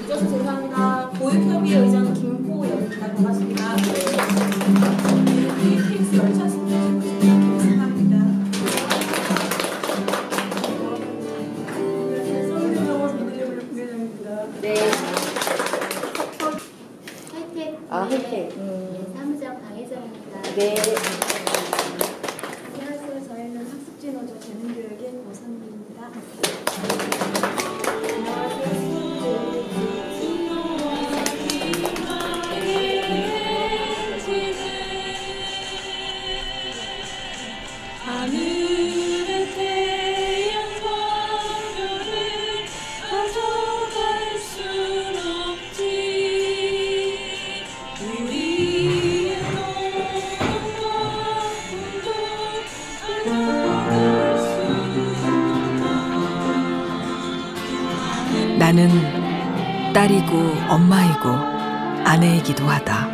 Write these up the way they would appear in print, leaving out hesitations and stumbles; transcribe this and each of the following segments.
늦어서 죄송합니다. 보육협의회 의장 김포영입니다. 반갑습니다. KTX 열차 승객입니다. 김승합니다. 네. 하이텍. 사무장 강혜정입니다. 네. 안녕하세요. 저희는 학습지노조 재능교육의 고선미입니다. 나는 딸이고 엄마이고 아내이기도 하다.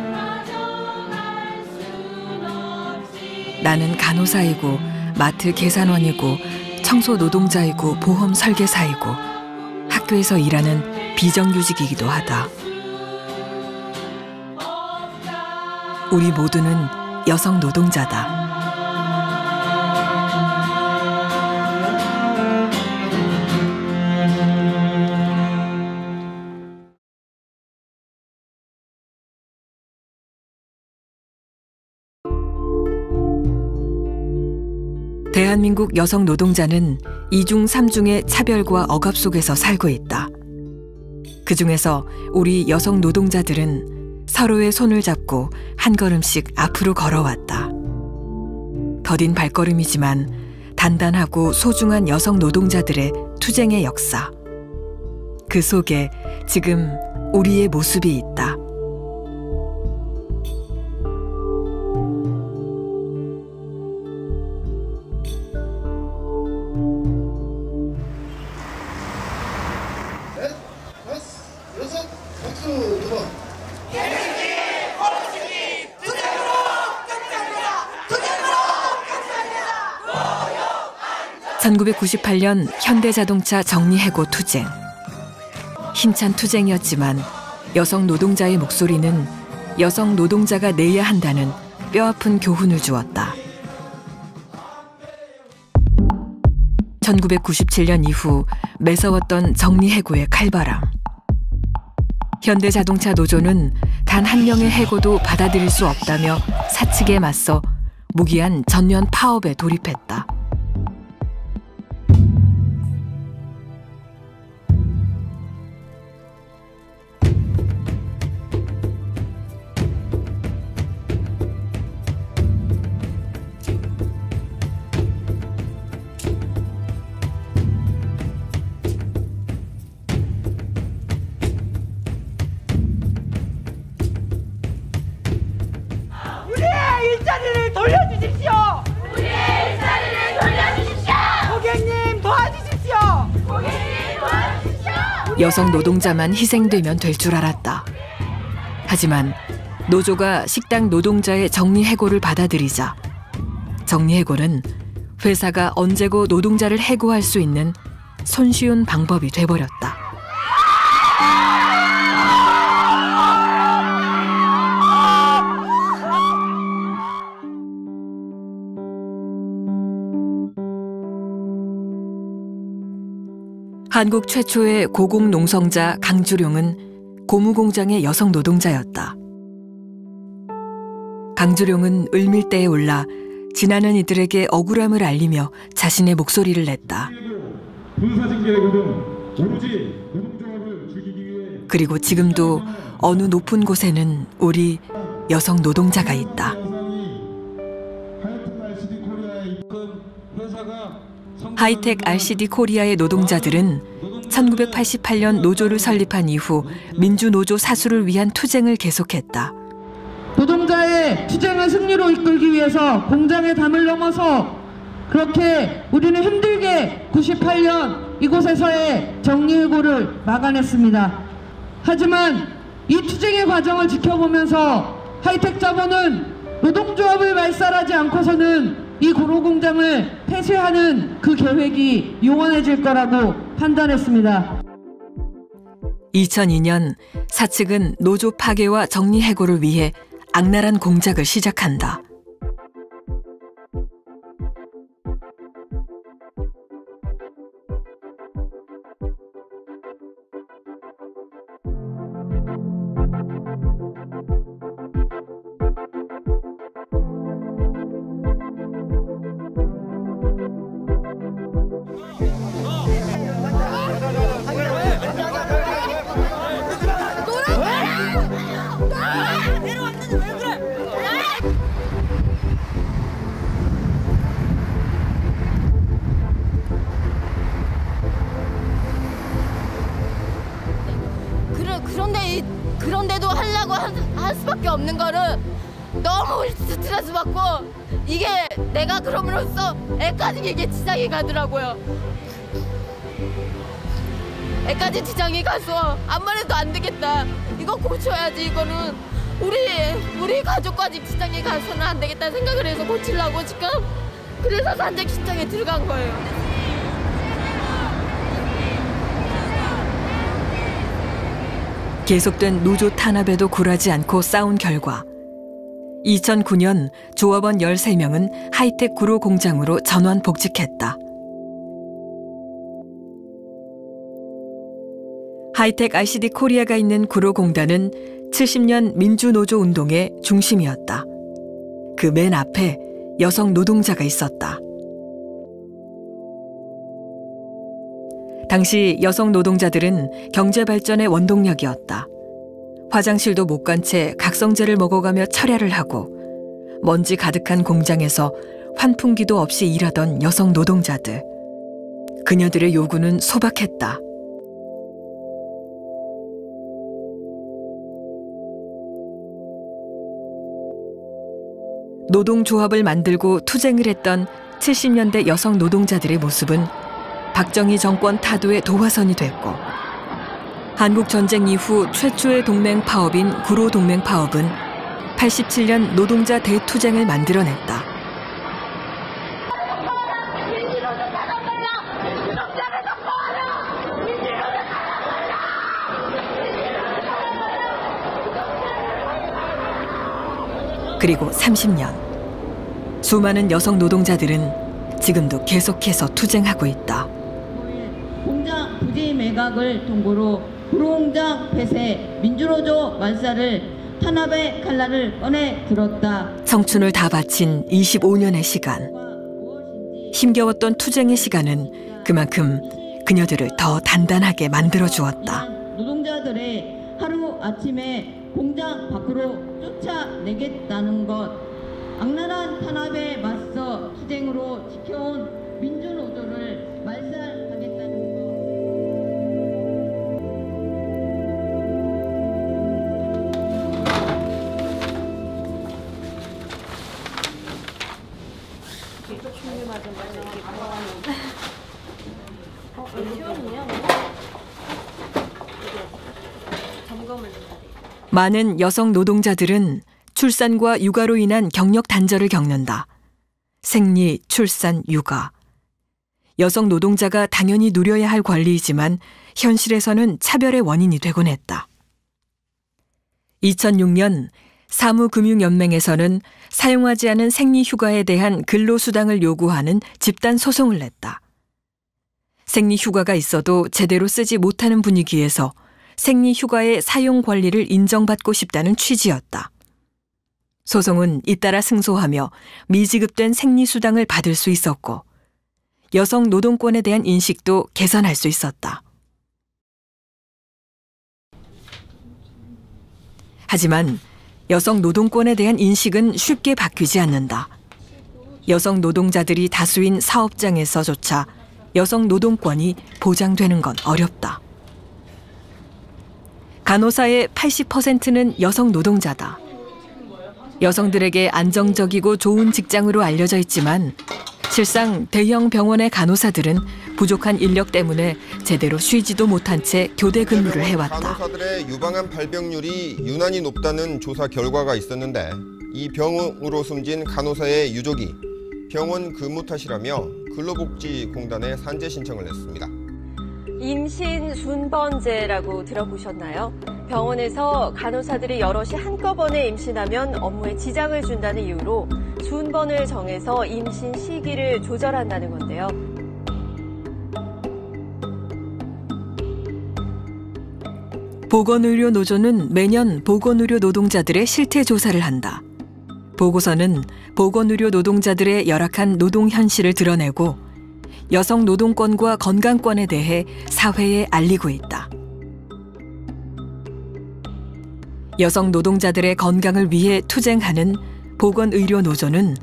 나는 간호사이고 마트 계산원이고 청소 노동자이고 보험 설계사이고 학교에서 일하는 비정규직이기도 하다. 우리 모두는 여성 노동자다. 대한민국 여성 노동자는 2중 3중의 차별과 억압 속에서 살고 있다. 그중에서 우리 여성 노동자들은 서로의 손을 잡고 한 걸음씩 앞으로 걸어왔다. 더딘 발걸음이지만 단단하고 소중한 여성 노동자들의 투쟁의 역사. 그 속에 지금 우리의 모습이 있다. 여섯, 박수 두 번. 1998년 현대자동차 정리해고 투쟁. 힘찬 투쟁이었지만 여성 노동자의 목소리는 여성 노동자가 내야 한다는 뼈아픈 교훈을 주었다. 1997년 이후 매서웠던 정리해고의 칼바람. 현대자동차 노조는 단 한 명의 해고도 받아들일 수 없다며 사측에 맞서 무기한 전면 파업에 돌입했다. 일자리를 돌려주십시오. 우리의 일자리를 돌려주십시오. 고객님 도와주십시오. 고객님 도와주십시오. 여성 노동자만 희생되면 될 줄 알았다. 하지만 노조가 식당 노동자의 정리해고를 받아들이자 정리해고는 회사가 언제고 노동자를 해고할 수 있는 손쉬운 방법이 돼버렸다. 한국 최초의 고공농성자 강주룡은 고무공장의 여성 노동자였다. 강주룡은 을밀대에 올라 지나는 이들에게 억울함을 알리며 자신의 목소리를 냈다. 그리고 지금도 어느 높은 곳에는 우리 여성 노동자가 있다. 하이텍 RCD 코리아의 노동자들은 1988년 노조를 설립한 이후 민주노조 사수를 위한 투쟁을 계속했다. 노동자의 투쟁을 승리로 이끌기 위해서 공장의 담을 넘어서 그렇게 우리는 힘들게 98년 이곳에서의 정리해고를 막아냈습니다. 하지만 이 투쟁의 과정을 지켜보면서 하이텍 자본은 노동조합을 말살하지 않고서는 이 구로공장을 폐쇄하는 그 계획이 용원해질 거라고 판단했습니다. 2002년 사측은 노조 파괴와 정리해고를 위해 악랄한 공작을 시작한다. 그런데도 하려고 할 수밖에 없는 거는 너무 스트레스 받고 이게 내가 그럼으로써 애까지 이게 지장이 가더라고요. 애까지 지장이 가서 아무만 해도 안 되겠다. 이거 고쳐야지. 이거는 우리 가족까지 지장이 가서는 안 되겠다 생각을 해서 고치려고 지금 그래서 산재 신청에 들어간 거예요. 계속된 노조 탄압에도 굴하지 않고 싸운 결과 2009년 조합원 13명은 하이텍 구로 공장으로 전원 복직했다. 하이텍 ICD 코리아가 있는 구로 공단은 70년 민주노조 운동의 중심이었다. 그 맨 앞에 여성 노동자가 있었다. 당시 여성 노동자들은 경제 발전의 원동력이었다. 화장실도 못 간 채 각성제를 먹어가며 철야를 하고 먼지 가득한 공장에서 환풍기도 없이 일하던 여성 노동자들. 그녀들의 요구는 소박했다. 노동조합을 만들고 투쟁을 했던 70년대 여성 노동자들의 모습은 박정희 정권 타도의 도화선이 됐고 한국전쟁 이후 최초의 동맹 파업인 구로 동맹 파업은 87년 노동자 대투쟁을 만들어냈다. 그리고 30년. 수많은 여성 노동자들은 지금도 계속해서 투쟁하고 있다. 공장 부지 매각을 통보로 구로공장 폐쇄, 민주노조 말살을 탄압의 칼날을 꺼내 들었다. 청춘을 다 바친 25년의 시간. 힘겨웠던 투쟁의 시간은 그만큼 그녀들을 더 단단하게 만들어 주었다. 노동자들의 하루 아침에 공장 밖으로 쫓아내겠다는 것, 악랄한 탄압에 맞서 투쟁으로 지켜온 민주노조를 말살하겠다는 것. 많은 여성 노동자들은 출산과 육아로 인한 경력 단절을 겪는다. 생리, 출산, 육아. 여성 노동자가 당연히 누려야 할 권리이지만 현실에서는 차별의 원인이 되곤 했다. 2006년 사무금융연맹에서는 사용하지 않은 생리휴가에 대한 근로수당을 요구하는 집단 소송을 냈다. 생리휴가가 있어도 제대로 쓰지 못하는 분위기에서 생리휴가의 사용 권리를 인정받고 싶다는 취지였다. 소송은 잇따라 승소하며 미지급된 생리수당을 받을 수 있었고 여성 노동권에 대한 인식도 개선할 수 있었다. 하지만 여성 노동권에 대한 인식은 쉽게 바뀌지 않는다. 여성 노동자들이 다수인 사업장에서조차 여성 노동권이 보장되는 건 어렵다. 간호사의 80%는 여성 노동자다. 여성들에게 안정적이고 좋은 직장으로 알려져 있지만 실상 대형 병원의 간호사들은 부족한 인력 때문에 제대로 쉬지도 못한 채 교대 근무를 해왔다. 간호사들의 유방암 발병률이 유난히 높다는 조사 결과가 있었는데 이 병으로 숨진 간호사의 유족이 병원 근무 탓이라며 근로복지공단에 산재 신청을 했습니다. 임신 순번제라고 들어보셨나요? 병원에서 간호사들이 여럿이 한꺼번에 임신하면 업무에 지장을 준다는 이유로 순번을 정해서 임신 시기를 조절한다는 건데요. 보건의료노조는 매년 보건의료 노동자들의 실태 조사를 한다. 보고서는 보건의료 노동자들의 열악한 노동 현실을 드러내고 여성 노동권과 건강권에 대해 사회에 알리고 있다. 여성 노동자들의 건강을 위해 투쟁하는 보건의료노조는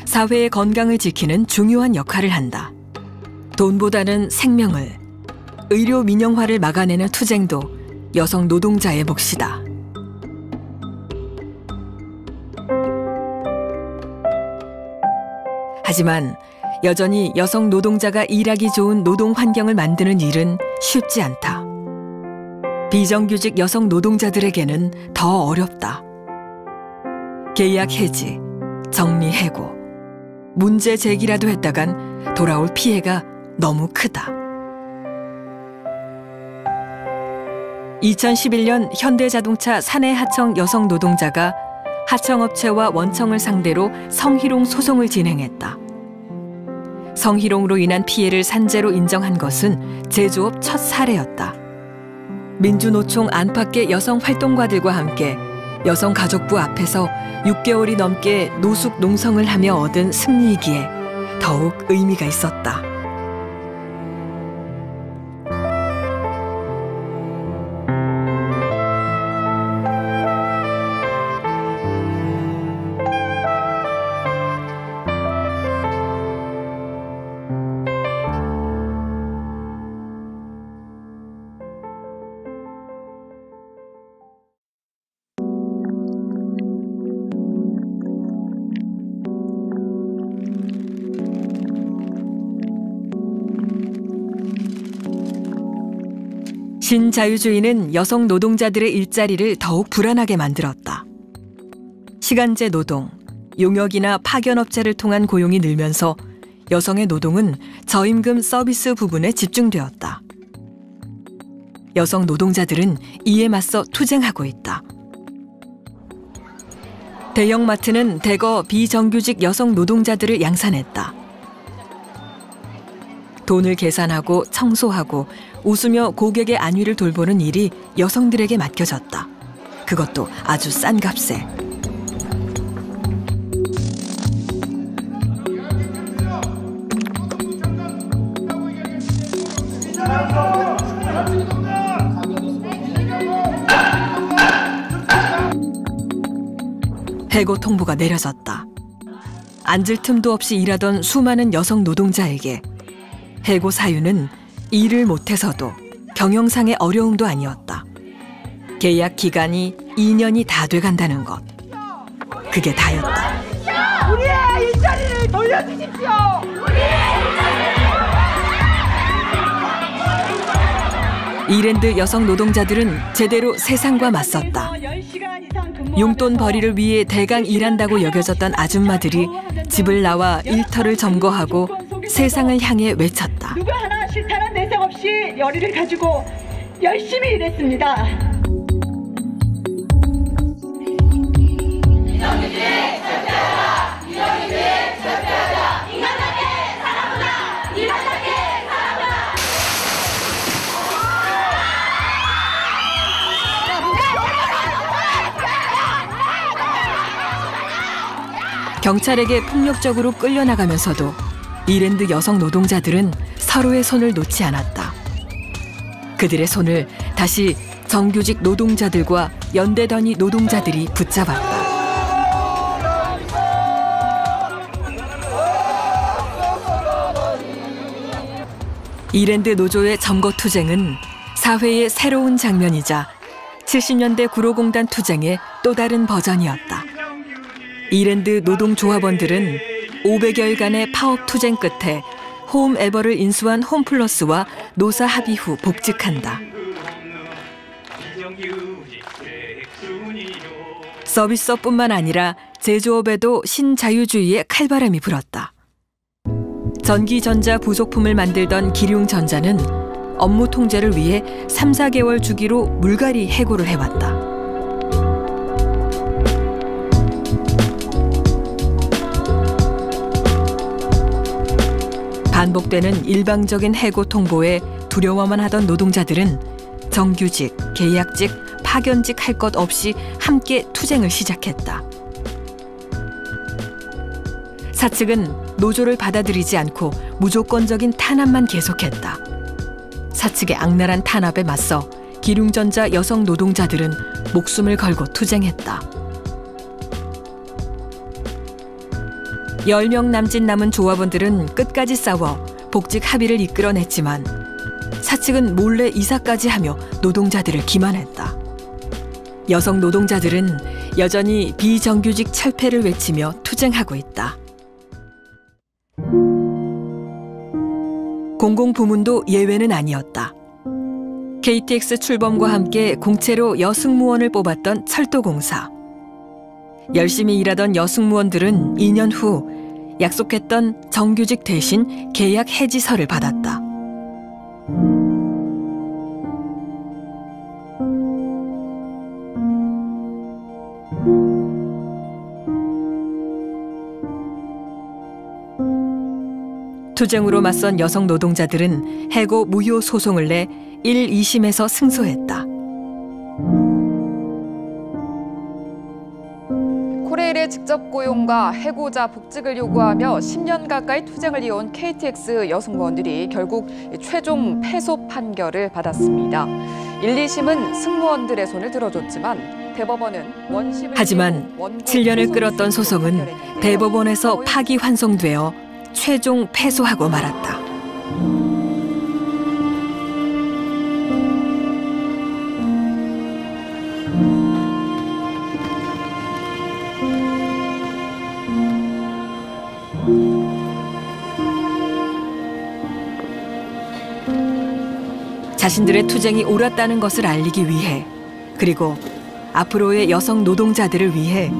사회의 건강을 지키는 중요한 역할을 한다. 돈보다는 생명을, 의료 민영화를 막아내는 투쟁도 여성 노동자의 몫이다. 하지만 여전히 여성 노동자가 일하기 좋은 노동 환경을 만드는 일은 쉽지 않다. 비정규직 여성 노동자들에게는 더 어렵다. 계약 해지, 정리 해고, 문제 제기라도 했다간 돌아올 피해가 너무 크다. 2011년 현대자동차 사내하청 여성 노동자가 하청업체와 원청을 상대로 성희롱 소송을 진행했다. 성희롱으로 인한 피해를 산재로 인정한 것은 제조업 첫 사례였다. 민주노총 안팎의 여성 활동가들과 함께 여성가족부 앞에서 6개월이 넘게 노숙 농성을 하며 얻은 승리이기에 더욱 의미가 있었다. 신자유주의는 여성 노동자들의 일자리를 더욱 불안하게 만들었다. 시간제 노동, 용역이나 파견업체를 통한 고용이 늘면서 여성의 노동은 저임금 서비스 부분에 집중되었다. 여성 노동자들은 이에 맞서 투쟁하고 있다. 대형마트는 대거 비정규직 여성 노동자들을 양산했다. 돈을 계산하고 청소하고 웃으며 고객의 안위를 돌보는 일이 여성들에게 맡겨졌다. 그것도 아주 싼 값에. 해고 통보가 내려졌다. 앉을 틈도 없이 일하던 수많은 여성 노동자에게 해고 사유는 일을 못해서도 경영상의 어려움도 아니었다. 계약 기간이 2년이 다 돼간다는 것. 그게 다였다. 우리의 일자리를 돌려주십시오. 이랜드 여성 노동자들은 제대로 세상과 맞섰다. 용돈 벌이를 위해 대강 일한다고 여겨졌던 아줌마들이 집을 나와 일터를 점거하고 세상을 향해 외쳤다. 누구 하나 실타란 내색 없이 열의를 가지고 열심히 일했습니다. 경찰에게 폭력적으로 끌려나가면서도 이랜드 여성 노동자들은 서로의 손을 놓지 않았다. 그들의 손을 다시 정규직 노동자들과 연대단위 노동자들이 붙잡았다. 이랜드 노조의 점거 투쟁은 사회의 새로운 장면이자 70년대 구로공단 투쟁의 또 다른 버전이었다. 이랜드 노동조합원들은 500여일간의 파업 투쟁 끝에 홈에버를 인수한 홈플러스와 노사 합의 후 복직한다. 서비스업뿐만 아니라 제조업에도 신자유주의의 칼바람이 불었다. 전기전자 부속품을 만들던 기륭전자는 업무 통제를 위해 3, 4개월 주기로 물갈이 해고를 해왔다. 반복되는 일방적인 해고 통보에 두려워만 하던 노동자들은 정규직, 계약직, 파견직 할 것 없이 함께 투쟁을 시작했다. 사측은 노조를 받아들이지 않고 무조건적인 탄압만 계속했다. 사측의 악랄한 탄압에 맞서 기륭전자 여성 노동자들은 목숨을 걸고 투쟁했다. 10명 남짓 남은 조합원들은 끝까지 싸워 복직 합의를 이끌어냈지만 사측은 몰래 이사까지 하며 노동자들을 기만했다. 여성 노동자들은 여전히 비정규직 철폐를 외치며 투쟁하고 있다. 공공부문도 예외는 아니었다. KTX 출범과 함께 공채로 여승무원을 뽑았던 철도공사. 열심히 일하던 여승무원들은 2년 후 약속했던 정규직 대신 계약 해지서를 받았다. 투쟁으로 맞선 여성 노동자들은 해고 무효 소송을 내 1, 2심에서 승소했다. 코레일의 직접 고용과 해고자 복직을 요구하며 10년 가까이 투쟁을 이어온 KTX 여승무원들이 결국 최종 패소 판결을 받았습니다. 1, 2심은 승무원들의 손을 들어줬지만 대법원은 원심을 하지만 7년을 끌었던 소송은 대법원에서 파기환송되어 최종 패소하고 말았다. 자신들의 투쟁이 옳았다는 것을 알리기 위해, 그리고 앞으로의 여성 노동자들을 위해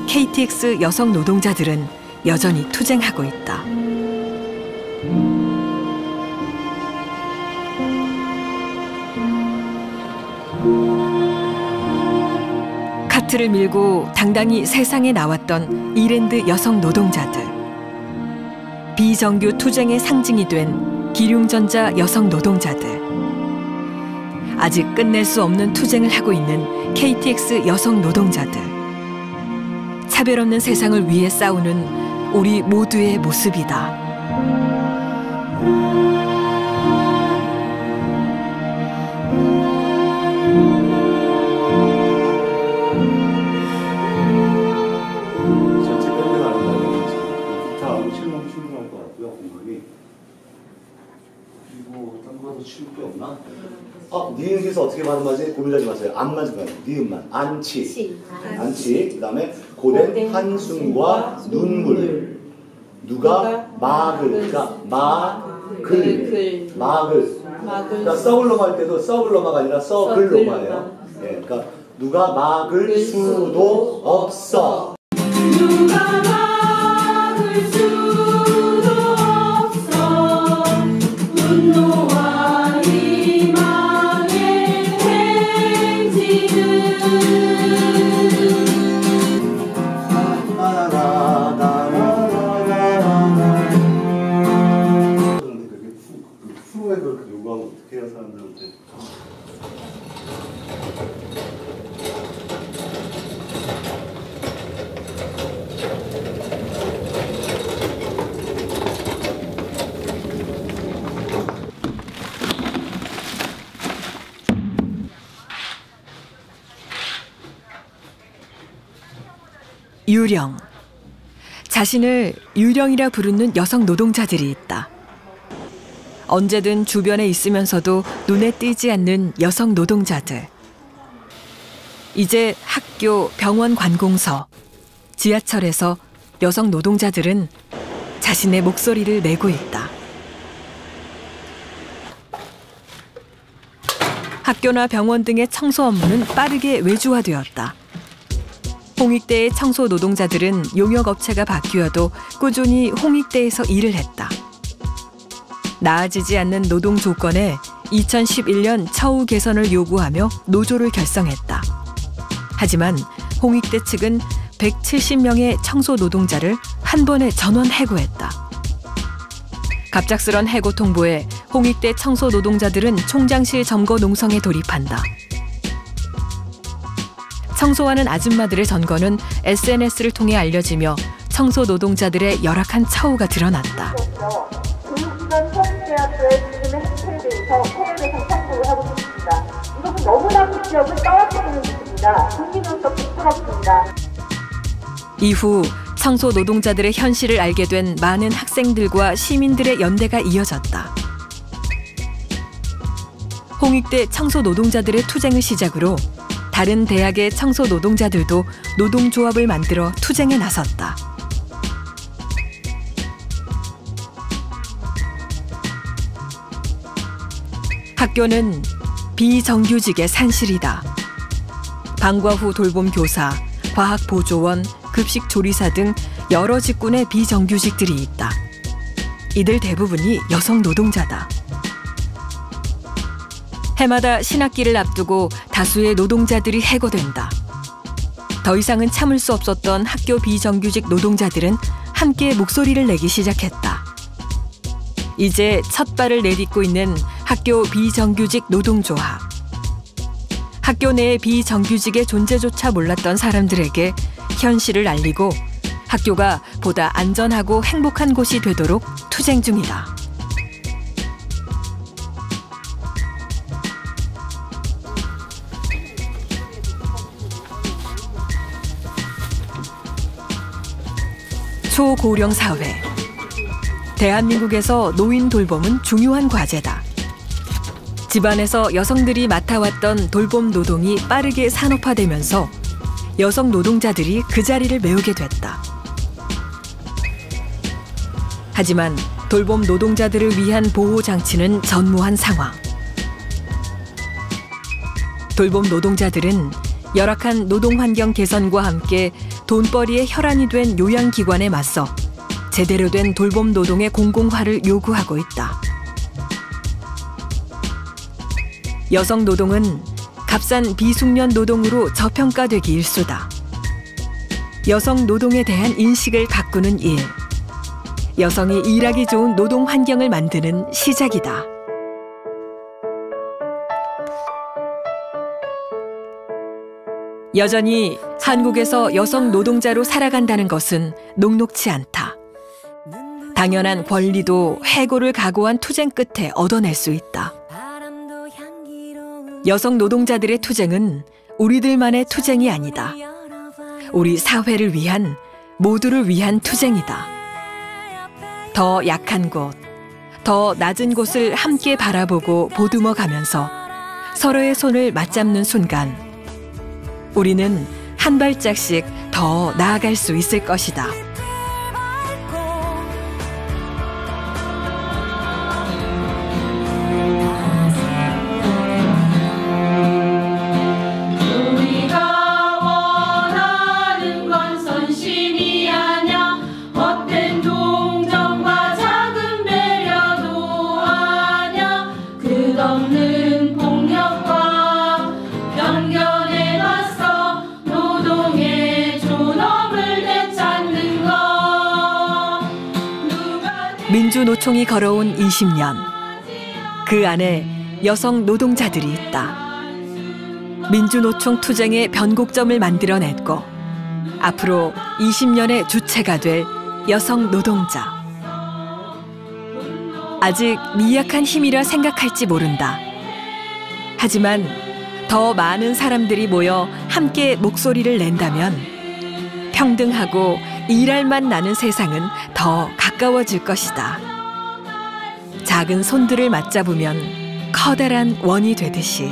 KTX 여성 노동자들은 여전히 투쟁하고 있다. 카트를 밀고 당당히 세상에 나왔던 이랜드 여성 노동자들. 비정규 투쟁의 상징이 된 기륭전자 여성 노동자들. 아직 끝낼 수 없는 투쟁을 하고 있는 KTX 여성 노동자들. 차별 없는 세상을 위해 싸우는 우리 모두의 모습이다. 니은에서 어떻게 발음하지? 고민하지 마세요. 안만 생각해요. 니은만. 안치. 안치. 그 다음에 고된 한숨과 눈물. 누가 막을. 그러니까 막을. 그러니까 썩을 넘어갈 때도 썩을 넘어가 아니라 썩을 넘어가요. 예, 그러니까 누가 막을 수도 없어. 누가 막을 수도 없어. 분노와 희망의 행진은 프로에 그렇게 요구하면 어떻게 해요, 사람들한테? 유령. 자신을 유령이라 부르는 여성 노동자들이 있다. 언제든 주변에 있으면서도 눈에 띄지 않는 여성 노동자들. 이제 학교, 병원 관공서, 지하철에서 여성 노동자들은 자신의 목소리를 내고 있다. 학교나 병원 등의 청소 업무는 빠르게 외주화되었다. 홍익대의 청소 노동자들은 용역업체가 바뀌어도 꾸준히 홍익대에서 일을 했다. 나아지지 않는 노동 조건에 2011년 처우 개선을 요구하며 노조를 결성했다. 하지만 홍익대 측은 170명의 청소 노동자를 한 번에 전원 해고했다. 갑작스런 해고 통보에 홍익대 청소 노동자들은 총장실 점거 농성에 돌입한다. 청소하는 아줌마들의 전거는 SNS를 통해 알려지며 청소 노동자들의 열악한 처우가 드러났다. 교육기관 협의제약부의 지금의 행태에 대해서 손해배상 청구를 하고 싶습니다. 이것은 너무나 그 지역을 떠받치는 짓입니다. 국민으로서 부끄럽습니다. 이후 청소 노동자들의 현실을 알게 된 많은 학생들과 시민들의 연대가 이어졌다. 홍익대 청소 노동자들의 투쟁을 시작으로 다른 대학의 청소 노동자들도 노동조합을 만들어 투쟁에 나섰다. 학교는 비정규직의 산실이다. 방과 후 돌봄 교사, 과학 보조원, 급식 조리사 등 여러 직군의 비정규직들이 있다. 이들 대부분이 여성 노동자다. 해마다 신학기를 앞두고 다수의 노동자들이 해고된다. 더 이상은 참을 수 없었던 학교 비정규직 노동자들은 함께 목소리를 내기 시작했다. 이제 첫 발을 내딛고 있는 학교 비정규직 노동조합. 학교 내의 비정규직의 존재조차 몰랐던 사람들에게 현실을 알리고 학교가 보다 안전하고 행복한 곳이 되도록 투쟁 중이다. 초고령 사회. 대한민국에서 노인 돌봄은 중요한 과제다. 집안에서 여성들이 맡아왔던 돌봄 노동이 빠르게 산업화되면서 여성 노동자들이 그 자리를 메우게 됐다. 하지만 돌봄 노동자들을 위한 보호 장치는 전무한 상황. 돌봄 노동자들은 열악한 노동 환경 개선과 함께 돈벌이의 혈안이 된 요양기관에 맞서 제대로 된 돌봄 노동의 공공화를 요구하고 있다. 여성 노동은 값싼 비숙련 노동으로 저평가되기 일쑤다. 여성 노동에 대한 인식을 바꾸는 일. 여성이 일하기 좋은 노동 환경을 만드는 시작이다. 여전히 한국에서 여성 노동자로 살아간다는 것은 녹록지 않다. 당연한 권리도 해고를 각오한 투쟁 끝에 얻어낼 수 있다. 여성 노동자들의 투쟁은 우리들만의 투쟁이 아니다. 우리 사회를 위한, 모두를 위한 투쟁이다. 더 약한 곳, 더 낮은 곳을 함께 바라보고 보듬어 가면서 서로의 손을 맞잡는 순간 우리는 한 발짝씩 더 나아갈 수 있을 것이다. 민주노총이 걸어온 20년. 그 안에 여성 노동자들이 있다. 민주노총 투쟁의 변곡점을 만들어냈고 앞으로 20년의 주체가 될 여성 노동자. 아직 미약한 힘이라 생각할지 모른다. 하지만 더 많은 사람들이 모여 함께 목소리를 낸다면 평등하고 일할 맛 나는 세상은 더 가까워질 것이다. 작은 손들을 맞잡으면 커다란 원이 되듯이.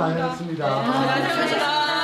고생하셨습니다.